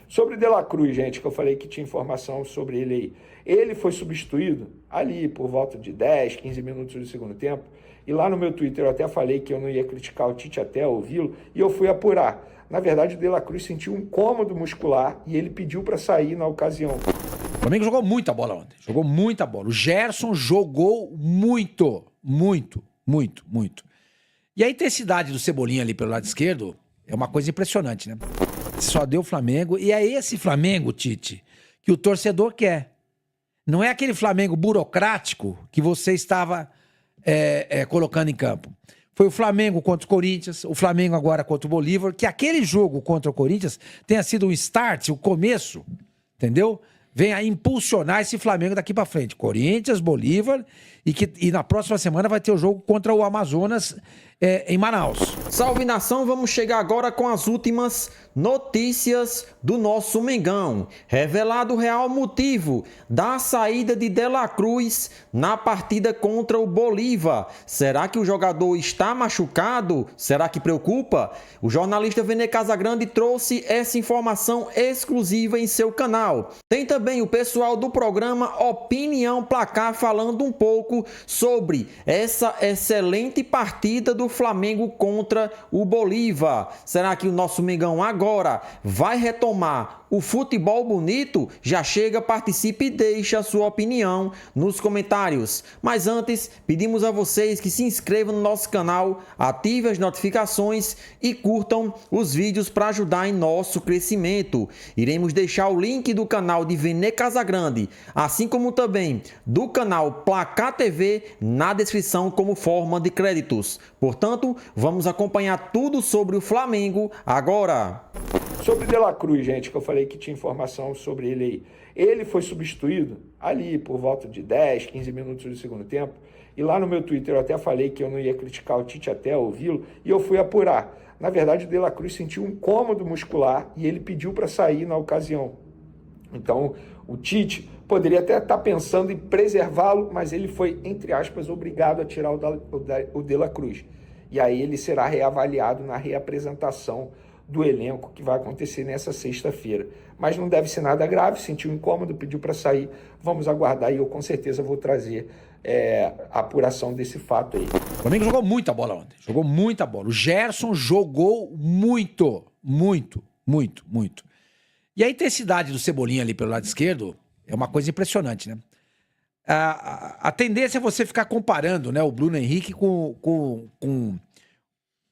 Sobre De La Cruz, gente, que eu falei que tinha informação sobre ele aí. Ele foi substituído ali por volta de 10, 15 minutos do segundo tempo. E lá no meu Twitter eu até falei que eu não ia criticar o Tite até ouvi-lo. E eu fui apurar. Na verdade, o De La Cruz sentiu um incômodo muscular e ele pediu para sair na ocasião. O Flamengo jogou muita bola ontem. Jogou muita bola. O Gerson jogou muito. E a intensidade do Cebolinha ali pelo lado esquerdo é uma coisa impressionante, né? Só deu o Flamengo. E é esse Flamengo, Tite, que o torcedor quer. Não é aquele Flamengo burocrático que você estava colocando em campo. Foi o Flamengo contra o Corinthians, o Flamengo agora contra o Bolívar, que aquele jogo contra o Corinthians tenha sido um start, o começo, entendeu? Vem a impulsionar esse Flamengo daqui pra frente. Corinthians, Bolívar, e na próxima semana vai ter o jogo contra o Amazonas em Manaus. Salve nação, vamos chegar agora com as últimas notícias do nosso Mengão. Revelado o real motivo da saída de De La Cruz na partida contra o Bolívar. Será que o jogador está machucado? Será que preocupa? O jornalista Vene Casagrande trouxe essa informação exclusiva em seu canal. Tem também o pessoal do programa Opinião Placar falando um pouco sobre essa excelente partida do Flamengo contra o Bolívar. Será que o nosso Mengão agora vai retomar o futebol bonito? Já chega, participe e deixe a sua opinião nos comentários. Mas antes, pedimos a vocês que se inscrevam no nosso canal, ativem as notificações e curtam os vídeos para ajudar em nosso crescimento. Iremos deixar o link do canal de Vene Casagrande, assim como também do canal Placar TV na descrição como forma de créditos. Portanto, vamos acompanhar tudo sobre o Flamengo agora. Sobre De La Cruz, gente, que eu falei que tinha informação sobre ele aí. Ele foi substituído ali por volta de 10, 15 minutos do segundo tempo. E lá no meu Twitter eu até falei que eu não ia criticar o Tite até ouvi-lo. E eu fui apurar. Na verdade, o De La Cruz sentiu um incômodo muscular e ele pediu para sair na ocasião. Então, o Tite poderia até estar pensando em preservá-lo, mas ele foi, entre aspas, obrigado a tirar o De La Cruz. E aí ele será reavaliado na reapresentação do elenco que vai acontecer nessa sexta-feira. Mas não deve ser nada grave, sentiu incômodo, pediu para sair. Vamos aguardar e eu com certeza vou trazer a apuração desse fato aí. O Flamengo jogou muita bola ontem. Jogou muita bola. O Gerson jogou muito. E a intensidade do Cebolinha ali pelo lado esquerdo é uma coisa impressionante, né? A tendência é você ficar comparando, né, o Bruno Henrique com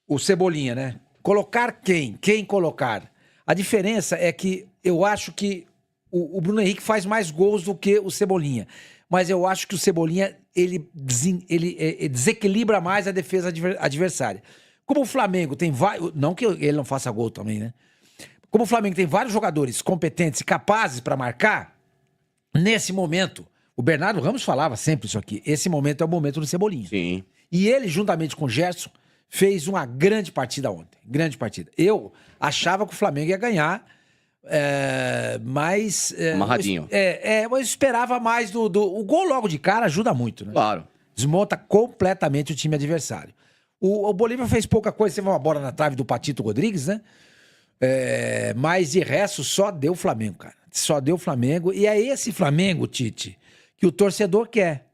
o Cebolinha, né? Colocar quem? Quem colocar? A diferença é que eu acho que o Bruno Henrique faz mais gols do que o Cebolinha. Mas eu acho que o Cebolinha, ele desequilibra mais a defesa adversária. Como o Flamengo tem vários... Não que ele não faça gol também, né? Como o Flamengo tem vários jogadores competentes e capazes para marcar, nesse momento, o Bernardo Ramos falava sempre isso aqui, esse momento é o momento do Cebolinha. Sim. E ele, juntamente com o Gerson, fez uma grande partida ontem. Grande partida. Eu achava que o Flamengo ia ganhar, mas... Amarradinho. Mas eu esperava mais do... O gol logo de cara ajuda muito, né? Claro. Desmonta completamente o time adversário. O Bolívar fez pouca coisa, teve uma bola na trave do Patito Rodrigues, né? Mas de resto só deu o Flamengo, cara. Só deu o Flamengo. E é esse Flamengo, Tite, que o torcedor quer.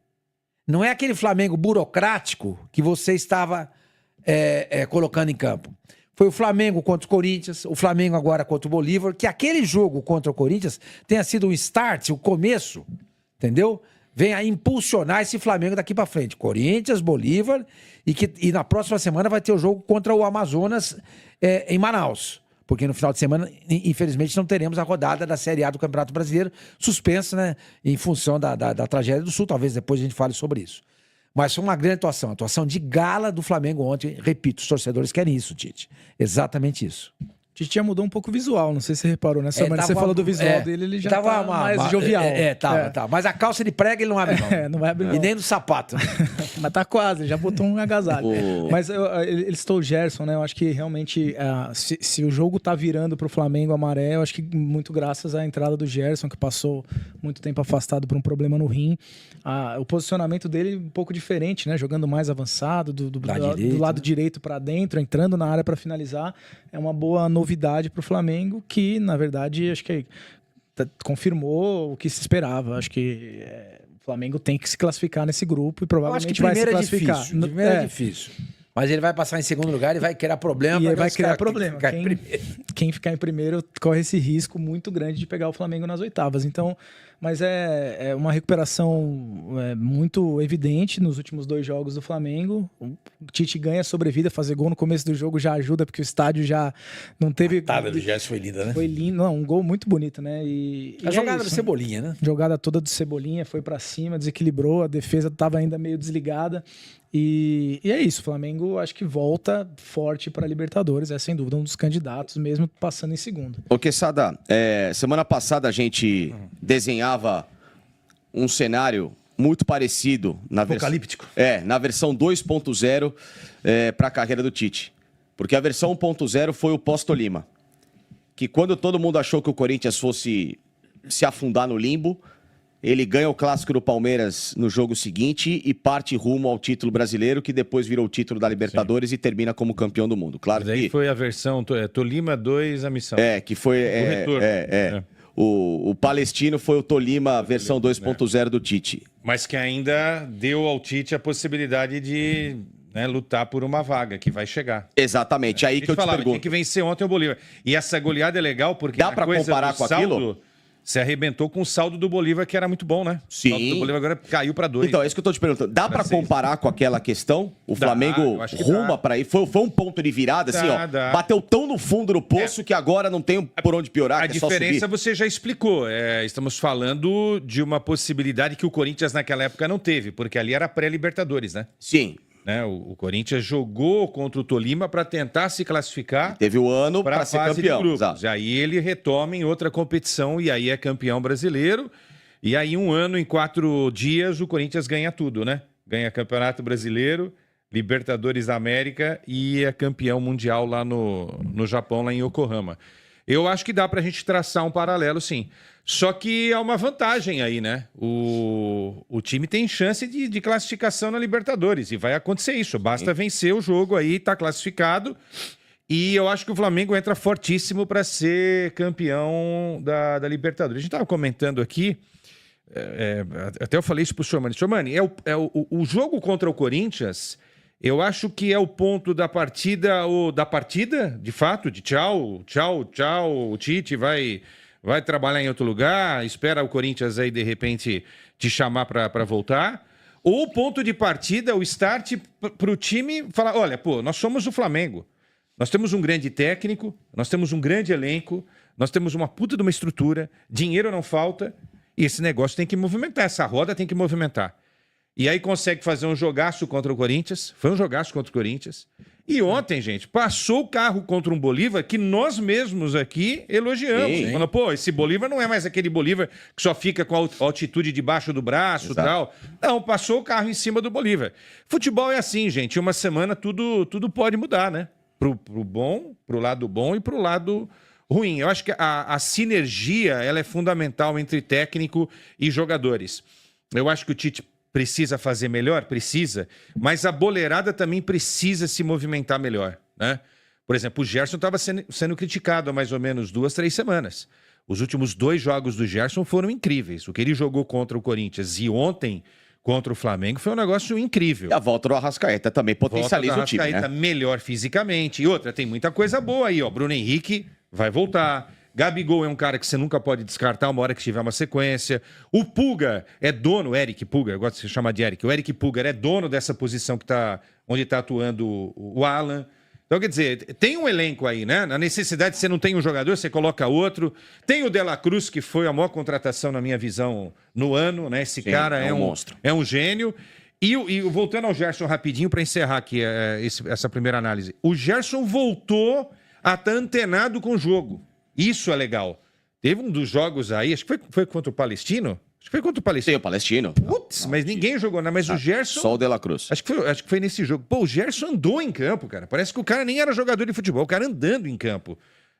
Não é aquele Flamengo burocrático que você estava colocando em campo. Foi o Flamengo contra o Corinthians, o Flamengo agora contra o Bolívar, que aquele jogo contra o Corinthians tenha sido um start, o começo, entendeu? Vem a impulsionar esse Flamengo daqui pra frente. Corinthians, Bolívar, e na próxima semana vai ter o jogo contra o Amazonas em Manaus. Porque no final de semana, infelizmente, não teremos a rodada da Série A do Campeonato Brasileiro, suspensa, né? Em função da tragédia do Sul. Talvez depois a gente fale sobre isso. Mas foi uma grande atuação de gala do Flamengo ontem. Repito, os torcedores querem isso, Tite. Exatamente isso. Tite já mudou um pouco o visual, não sei se você reparou, né? Mas você falou do visual dele, ele já tava mais jovial. Tava. Mas a calça de prega ele não abre não. Não vai abrir não. E nem no sapato. Mas tá quase, já botou um agasalho. Mas ele citou o Gerson, né? Eu acho que realmente, se o jogo tá virando pro Flamengo amarelo, eu acho que muito graças à entrada do Gerson, que passou muito tempo afastado por um problema no rim. O posicionamento dele um pouco diferente, né? Jogando mais avançado, do lado direito para dentro, entrando na área para finalizar. É uma boa novidade novidade para o Flamengo que, na verdade, acho que confirmou o que se esperava. Acho que o Flamengo tem que se classificar nesse grupo e provavelmente vai se classificar. Primeiro é difícil. Mas ele vai passar em segundo lugar e vai criar problema. E vai criar problema. Quem ficar em primeiro corre esse risco muito grande de pegar o Flamengo nas oitavas. Então, mas é uma recuperação muito evidente nos últimos 2 jogos do Flamengo. O Tite ganha sobrevida, fazer gol no começo do jogo já ajuda, porque o estádio já não teve... A tabela do Gerson foi linda, né? Foi lindo, não, um gol muito bonito, né? A jogada do Cebolinha, né? Jogada toda do Cebolinha, foi pra cima, desequilibrou, a defesa tava ainda meio desligada. E é isso, o Flamengo acho que volta forte para a Libertadores, é sem dúvida um dos candidatos, mesmo passando em segundo. Ô, Quesada, semana passada a gente desenhava um cenário muito parecido apocalíptico. Na versão 2.0 para a carreira do Tite. Porque a versão 1.0 foi o pós-Tolima. Que quando todo mundo achou que o Corinthians fosse se afundar no limbo, ele ganha o clássico do Palmeiras no jogo seguinte e parte rumo ao título brasileiro, que depois virou o título da Libertadores e termina como campeão do mundo. Claro. Mas aí que foi a versão Tolima 2, a missão. que foi o retorno. O palestino foi o Tolima versão 2.0 do Tite. Mas que ainda deu ao Tite a possibilidade de lutar por uma vaga que vai chegar. Exatamente, aí que eu te pergunto. Tinha que vencer ontem o Bolívar. E essa goleada é legal porque dá para comparar com aquilo? Você arrebentou com o saldo do Bolívar, que era muito bom, né? Sim. O saldo do Bolívar agora caiu para 2. Então, é isso que eu tô te perguntando. Dá para comparar com aquela questão? O Flamengo ruma para aí. Foi um ponto de virada, assim, ó. Bateu tão no fundo do poço que agora não tem por onde piorar. A diferença você já explicou. Estamos falando de uma possibilidade que o Corinthians naquela época não teve, porque ali era pré-Libertadores, né? Sim. O Corinthians jogou contra o Tolima para tentar se classificar. Teve o ano para ser campeão. E aí ele retoma em outra competição e aí é campeão brasileiro. E aí 1 ano, em 4 dias, o Corinthians ganha tudo, né? Ganha Campeonato Brasileiro, Libertadores da América e é campeão mundial lá no Japão, lá em Yokohama. Eu acho que dá para a gente traçar um paralelo, sim. Só que há uma vantagem aí, né? O time tem chance de classificação na Libertadores e vai acontecer isso. Basta vencer o jogo aí, tá classificado. E eu acho que o Flamengo entra fortíssimo para ser campeão da Libertadores. A gente estava comentando aqui, até eu falei isso pro Sormani. Sormani, o jogo contra o Corinthians... Eu acho que é o ponto da partida, de fato, de tchau, o Tite vai trabalhar em outro lugar, espera o Corinthians aí, de repente, te chamar para voltar. Ou o ponto de partida, o start para o time falar, olha, nós somos o Flamengo, nós temos um grande técnico, nós temos um grande elenco, nós temos uma puta de uma estrutura, dinheiro não falta, e esse negócio tem que movimentar, essa roda tem que movimentar. E aí consegue fazer um jogaço contra o Corinthians. Foi um jogaço contra o Corinthians. E ontem, gente, passou o carro contra um Bolívar que nós mesmos aqui elogiamos. Falando, esse Bolívar não é mais aquele Bolívar que só fica com a altitude debaixo do braço e tal. Não, passou o carro em cima do Bolívar. Futebol é assim, gente. Uma semana tudo pode mudar, né? Pro bom, pro lado bom e pro lado ruim. Eu acho que a sinergia ela é fundamental entre técnico e jogadores. Eu acho que o Tite precisa fazer melhor? Precisa. Mas a boleirada também precisa se movimentar melhor, né? Por exemplo, o Gerson estava sendo criticado há mais ou menos 2, 3 semanas. Os últimos 2 jogos do Gerson foram incríveis. O que ele jogou contra o Corinthians e ontem contra o Flamengo foi um negócio incrível. E a volta do Arrascaeta também potencializa o time, né? Arrascaeta melhor fisicamente. E outra, tem muita coisa boa aí, ó. Bruno Henrique vai voltar. Gabigol é um cara que você nunca pode descartar uma hora que tiver uma sequência. O Pulgar é dono, o Eric Pulgar, eu gosto de se chamar de Eric. O Eric Pulgar é dono dessa posição onde está atuando o Alan. Então, quer dizer, tem um elenco aí, né? Na necessidade, você não tem um jogador, você coloca outro. Tem o De La Cruz, que foi a maior contratação, na minha visão, no ano, né? Esse cara é um monstro. É um gênio. E voltando ao Gerson rapidinho, para encerrar aqui essa primeira análise. O Gerson voltou a estar antenado com o jogo. Isso é legal. Teve um dos jogos aí, acho que foi contra o Palestino. Acho que foi contra o Palestino. Sim, o Palestino. Putz, mas ninguém jogou nada. Mas o Gerson... Só o De La Cruz. Acho que foi nesse jogo. O Gerson andou em campo, cara. Parece que o cara nem era jogador de futebol. O cara andando em campo.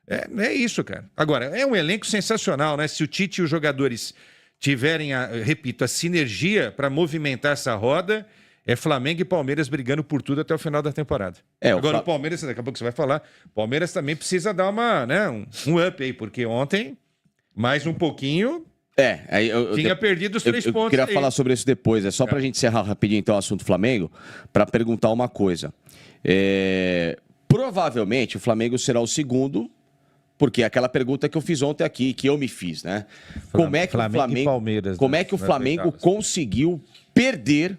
É isso, cara. Agora, é um elenco sensacional, né? Se o Tite e os jogadores tiverem, repito, a sinergia para movimentar essa roda, é Flamengo e Palmeiras brigando por tudo até o final da temporada. Agora, o Palmeiras, daqui a pouco você vai falar, o Palmeiras também precisa dar um up aí, porque ontem, mais um pouquinho, tinha perdido os 3 pontos. Eu queria falar sobre isso depois. É só pra gente encerrar rapidinho então o assunto Flamengo, para perguntar uma coisa. Provavelmente o Flamengo será o segundo, porque é aquela pergunta que eu fiz ontem aqui, que eu me fiz, né? Como é que e Palmeiras, como é que o Flamengo conseguiu perder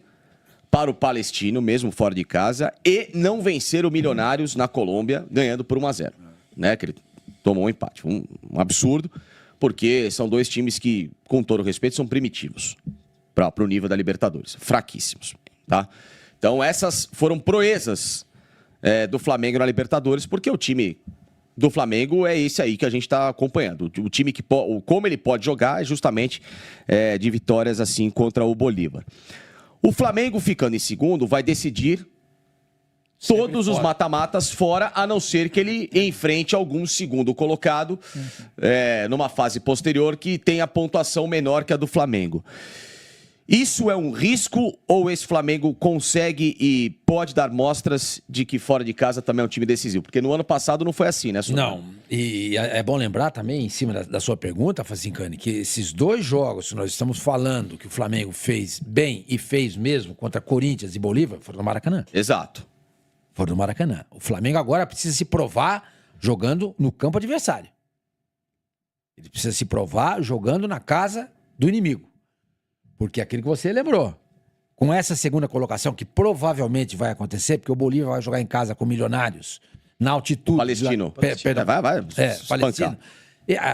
para o Palestino, mesmo fora de casa, e não vencer o Milionários na Colômbia, ganhando por 1-0, né? Que ele tomou um empate. Um absurdo, porque são 2 times que, com todo respeito, são primitivos para o nível da Libertadores. Fraquíssimos, tá? Então, essas foram proezas do Flamengo na Libertadores, porque o time do Flamengo é esse aí que a gente está acompanhando. O time como ele pode jogar é justamente de vitórias assim contra o Bolívar. O Flamengo, ficando em segundo, vai decidir todos os mata-matas fora, a não ser que ele enfrente algum segundo colocado numa fase posterior que tenha pontuação menor que a do Flamengo. Isso é um risco ou esse Flamengo consegue e pode dar mostras de que fora de casa também é um time decisivo? Porque no ano passado não foi assim, né, Soteldo? Não, e é bom lembrar também, em cima da sua pergunta, Facincani, que esses 2 jogos que nós estamos falando que o Flamengo fez bem e fez mesmo contra Corinthians e Bolívar, foram no Maracanã. Exato. Foram no Maracanã. O Flamengo agora precisa se provar jogando no campo adversário. Ele precisa se provar jogando na casa do inimigo. Porque aquilo que você lembrou, com essa segunda colocação, que provavelmente vai acontecer, porque o Bolívar vai jogar em casa com Milionários, na altitude... Palestino. Perdão. Vai Palestino.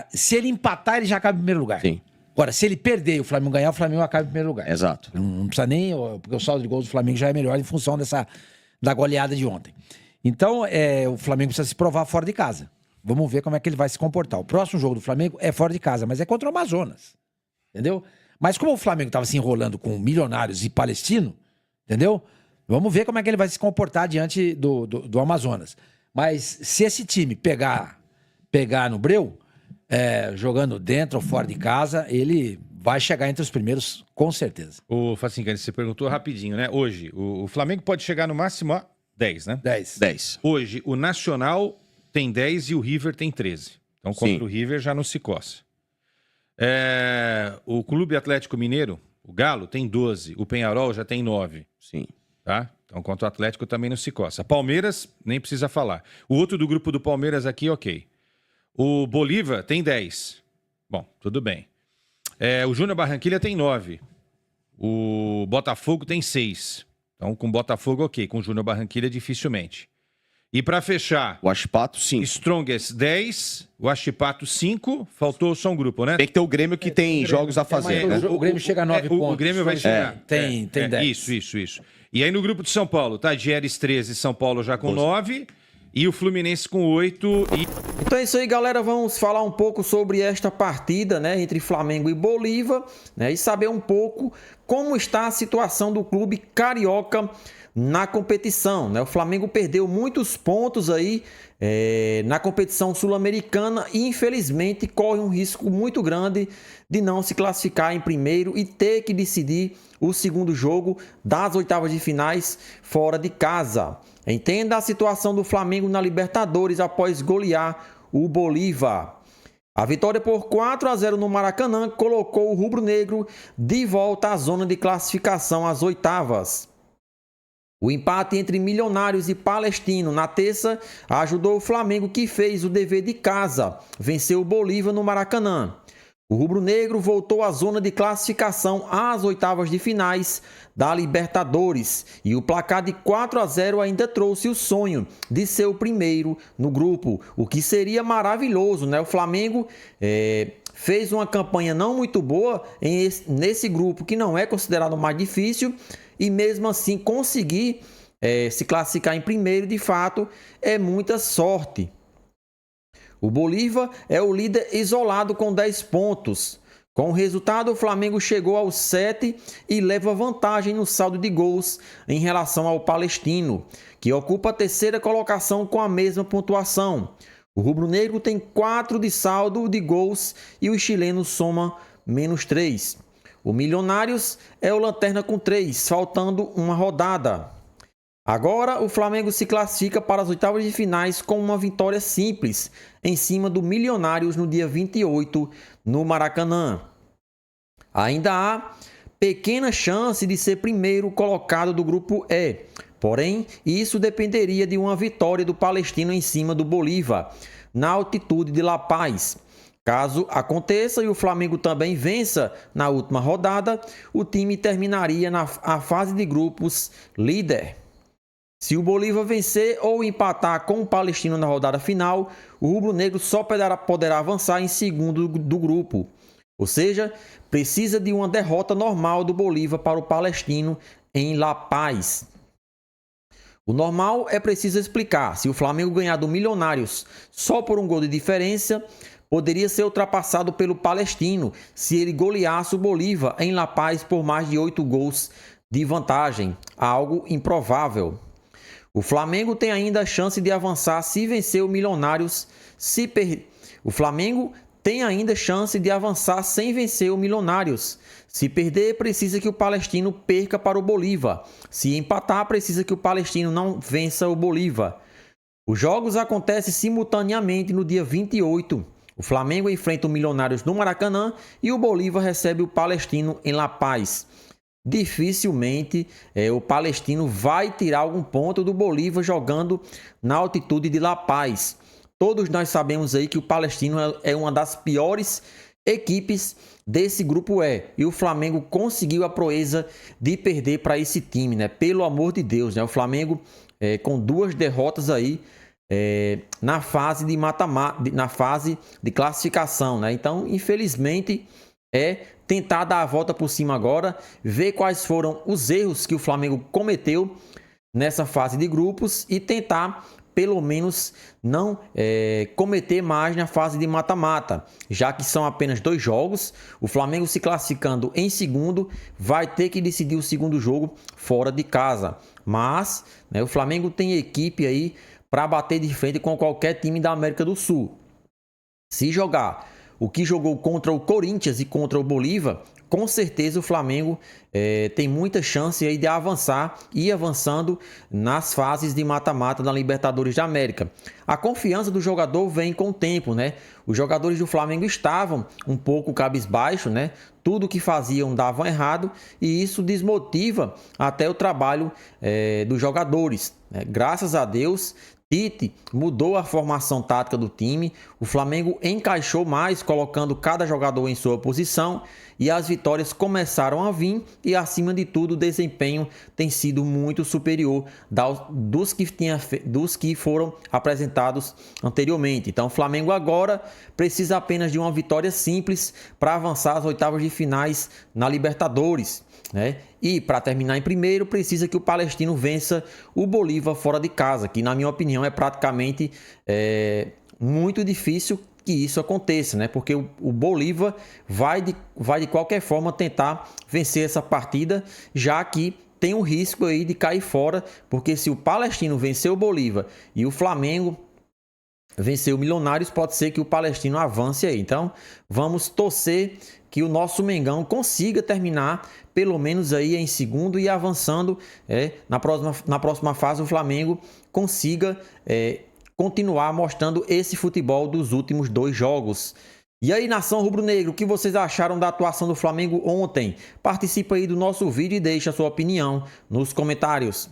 Se ele empatar, ele já acaba em primeiro lugar. Sim. Agora, se ele perder e o Flamengo ganhar, o Flamengo acaba em primeiro lugar. Exato. Não precisa nem... Porque o saldo de gols do Flamengo já é melhor em função da goleada de ontem. Então, o Flamengo precisa se provar fora de casa. Vamos ver como é que ele vai se comportar. O próximo jogo do Flamengo é fora de casa, mas é contra o Amazonas. Entendeu? Mas como o Flamengo estava se enrolando com Milionários e Palestino, entendeu? Vamos ver como é que ele vai se comportar diante do Amazonas. Mas se esse time pegar no breu, jogando dentro ou fora de casa, ele vai chegar entre os primeiros, com certeza. Ô, Facincani, você perguntou rapidinho, né? Hoje, o Flamengo pode chegar no máximo a 10, né? 10. Hoje, o Nacional tem 10 e o River tem 13. Então, contra o River já não se coça. O Clube Atlético Mineiro, o Galo, tem 12. O Peñarol já tem 9. Sim. Tá? Então, contra o Atlético também não se coça. Palmeiras, nem precisa falar. O outro do grupo do Palmeiras aqui, ok. O Bolívar tem 10. Bom, tudo bem. O Júnior Barranquilla tem 9. O Botafogo tem 6. Então, com o Botafogo, ok. Com o Júnior Barranquilla, dificilmente. E para fechar... O Achipato, 5. Strongest, 10. O Achipato, 5. Faltou só um grupo, né? Tem que ter o Grêmio que tem jogos a fazer, né? O Grêmio chega a 9 pontos. O Grêmio vai chegar. Tem 10. Isso. E aí no grupo de São Paulo, Tadieres 13, São Paulo já com 9. E o Fluminense com 8. Então é isso aí, galera. Vamos falar um pouco sobre esta partida, né, entre Flamengo e Bolívar, né, e saber um pouco como está a situação do clube carioca na competição, né? O Flamengo perdeu muitos pontos aí na competição sul-americana e infelizmente corre um risco muito grande de não se classificar em primeiro e ter que decidir o segundo jogo das oitavas de finais fora de casa. Entenda a situação do Flamengo na Libertadores após golear o Bolívar. A vitória por 4-0 no Maracanã colocou o rubro-negro de volta à zona de classificação às oitavas. O empate entre Milionários e Palestino na terça ajudou o Flamengo, que fez o dever de casa, venceu o Bolívar no Maracanã. O rubro-negro voltou à zona de classificação às oitavas de finais da Libertadores e o placar de 4-0 ainda trouxe o sonho de ser o primeiro no grupo, o que seria maravilhoso, né? O Flamengo fez uma campanha não muito boa nesse grupo, que não é considerado o mais difícil, e mesmo assim conseguir se classificar em primeiro, de fato, é muita sorte. O Bolívar é o líder isolado com 10 pontos. Com o resultado, o Flamengo chegou aos 7 e leva vantagem no saldo de gols em relação ao Palestino, que ocupa a terceira colocação com a mesma pontuação. O rubro-negro tem 4 de saldo de gols e o chileno soma -3. O Milionários é o lanterna com 3, faltando uma rodada. Agora, o Flamengo se classifica para as oitavas de finais com uma vitória simples em cima do Milionários no dia 28, no Maracanã. Ainda há pequena chance de ser primeiro colocado do grupo E, porém, isso dependeria de uma vitória do Palestino em cima do Bolívar, na altitude de La Paz. Caso aconteça e o Flamengo também vença na última rodada, o time terminaria a fase de grupos líder. Se o Bolívar vencer ou empatar com o Palestino na rodada final, o rubro-negro só poderá avançar em segundo do grupo. Ou seja, precisa de uma derrota normal do Bolívar para o Palestino em La Paz. O normal é preciso explicar. Se o Flamengo ganhar do Milionários só por um gol de diferença, poderia ser ultrapassado pelo Palestino se ele goleasse o Bolívar em La Paz por mais de 8 gols de vantagem, algo improvável. O Flamengo tem ainda a chance de avançar se vencer o Milionários. O Flamengo tem ainda chance de avançar sem vencer o Milionários. Se perder, precisa que o Palestino perca para o Bolívar. Se empatar, precisa que o Palestino não vença o Bolívar. Os jogos acontecem simultaneamente no dia 28. O Flamengo enfrenta o Milionários no Maracanã e o Bolívar recebe o Palestino em La Paz. Dificilmente o Palestino vai tirar algum ponto do Bolívar jogando na altitude de La Paz. Todos nós sabemos aí que o Palestino é uma das piores equipes desse grupo E. E o Flamengo conseguiu a proeza de perder para esse time, né? Pelo amor de Deus, né? O Flamengo com 2 derrotas aí na fase de na fase de classificação, né? Então, infelizmente, tentar dar a volta por cima agora, ver quais foram os erros que o Flamengo cometeu nessa fase de grupos e tentar, pelo menos, não cometer mais na fase de mata-mata, já que são apenas 2 jogos. O Flamengo se classificando em segundo vai ter que decidir o segundo jogo fora de casa. Mas o Flamengo tem equipe aí para bater de frente com qualquer time da América do Sul. Se jogar o que jogou contra o Corinthians e contra o Bolívar, com certeza o Flamengo tem muita chance aí de avançar e avançando nas fases de mata-mata da Libertadores da América. A confiança do jogador vem com o tempo, né? Os jogadores do Flamengo estavam um pouco cabisbaixo, né? Tudo que faziam dava errado e isso desmotiva até o trabalho dos jogadores, né? Graças a Deus, Tite mudou a formação tática do time, o Flamengo encaixou mais, colocando cada jogador em sua posição e as vitórias começaram a vir e, acima de tudo, o desempenho tem sido muito superior dos que foram apresentados anteriormente. Então, o Flamengo agora precisa apenas de uma vitória simples para avançar às oitavas de finais na Libertadores, né? E para terminar em primeiro, precisa que o Palestino vença o Bolívar fora de casa, que na minha opinião é praticamente muito difícil que isso aconteça, né? Porque o Bolívar vai de qualquer forma tentar vencer essa partida, já que tem o risco aí de cair fora, porque se o Palestino vencer o Bolívar e o Flamengo vencer o Milionários, pode ser que o Palestino avance aí. Então, vamos torcer que o nosso Mengão consiga terminar pelo menos aí em segundo e avançando na próxima fase o Flamengo consiga continuar mostrando esse futebol dos últimos 2 jogos. E aí, nação rubro-negro, o que vocês acharam da atuação do Flamengo ontem? Participa aí do nosso vídeo e deixa a sua opinião nos comentários.